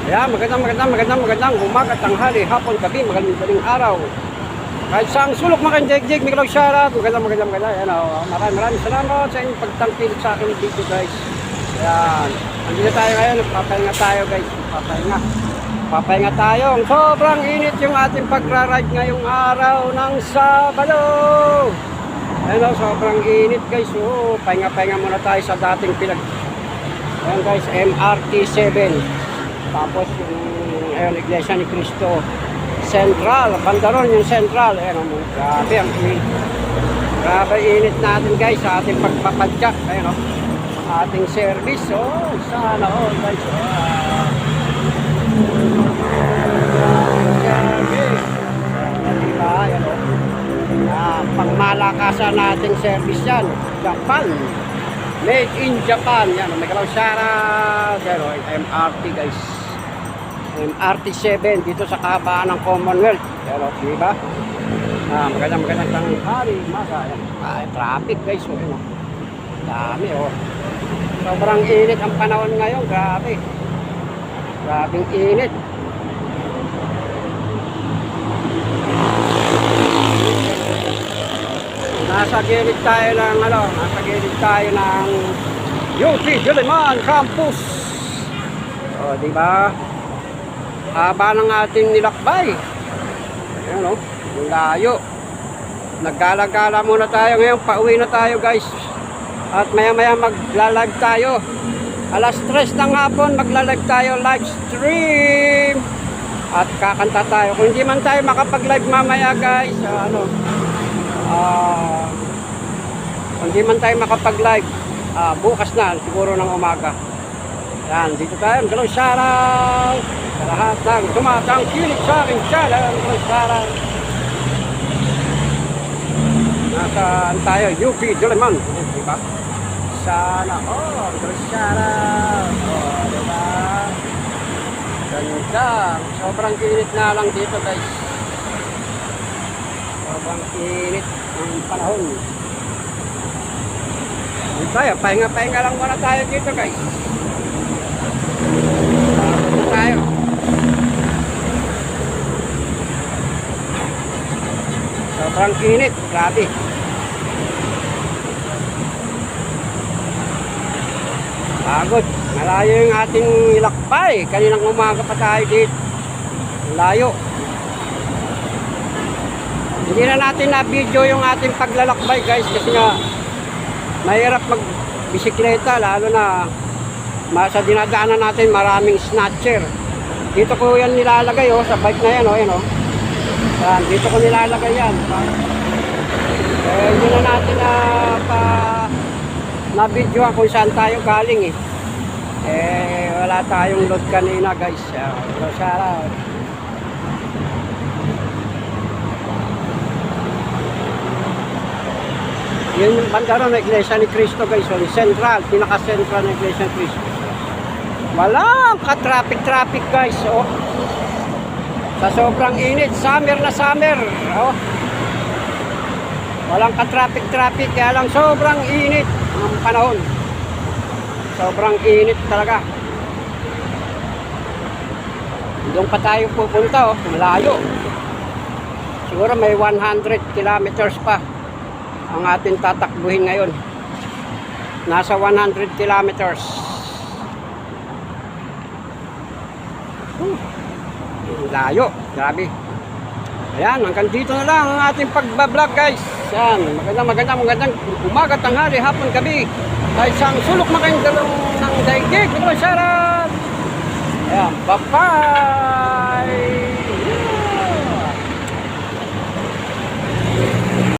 Ayan, magandang umaga, tanghali, hapon, gabi, magandang araw. Kahit saan sulok makanjig-jig, may kalog shoutout. Magandang. Ayan, maraming salamat sa inyong pagtangkil sa aking video, guys. Ayan, andito tayo ngayon, papahinga tayo, guys. Papahinga tayo. Sobrang init yung ating pagra-ride ngayong araw ng Sabado. Ayan, sobrang init, guys. Pahinga muna tayo sa dating ayan, guys, MRT 7. Tapos yung Iglesia ni Cristo Central, Bandaron yung Central. Ayan, grabe ang init. Grabe init natin, guys, sa ating pagpapadyak. Ayan, ating service. Sana guys. Service. Diba? Ayan, pangmalakasan nating service yan. Japan. Made in Japan. Yan, may kalaw shoutout. MRT, guys. MRT 7 dito sa kahabaan ng Commonwealth. Pero, diba? Magandang tanghali, maga. Traffic, guys. Dami, sobrang init ang panahon ngayon. Grabe. Grabing init. Nasa gilid tayo ng UP Diliman Campus. Diba? Haba ng ating nilakbay. Ayan, yung layo. Naggala-gala muna tayo ngayon. Pauwi na tayo, guys. At maya-maya magla-live tayo. Alas 3 ng hapon magla-live tayo, live stream. At kakanta tayo. Kung hindi man tayo makapag-live mamaya, guys, kung hindi man tayo makapag-live, bukas na, siguro ng umaga. Yan, dito tayo. Galong shoutout sa lahat ng tumatangkilik sa aking channel. Galong shoutout. Nasaan tayo? UP Diliman. Diba? Sana, galong shoutout. Diba? Ganda. Sobrang init na lang dito, guys. Sobrang init ang panahon. Dito tayo, pahinga lang muna tayo dito, guys. Tayo. Sobrang init, grabe. Pagod. Malayo yung ating ilakbay. Kaninang umaga pa tayo dito. Layo. Hindi na natin na-video yung ating paglalakbay, guys, kasi nga mahirap mag-bisikleta, lalo na sa dinadaanan natin maraming snatcher. Dito ko yan nilalagay sa bike na yan, yan. Yan, dito ko nilalagay yan. Hindi na natin na-videoan kung saan tayo galing wala tayong load kanina, guys. Shoutout. Yun yung Bandaron na Iglesia ni Cristo, guys. Central, pinaka-central na Iglesia ni Cristo. Walang ka-traffic, guys. Sa sobrang init, summer na summer. Walang ka-traffic, kaya lang sobrang init ang panahon. Sobrang init talaga. Doon pa tayo pupunta, malayo. Siguro may 100 kilometers pa ang ating tatakbuhin ngayon. Nasa 100 kilometers. Layo, grabe. Ayan, hanggang dito na lang ang ating pagbablog, guys. Yan, magandang umaga, tanghali, hapon, gabi. Kahit saan sulok na kayong dalawang ng daigdig. Shoutout. Ayan, bye-bye.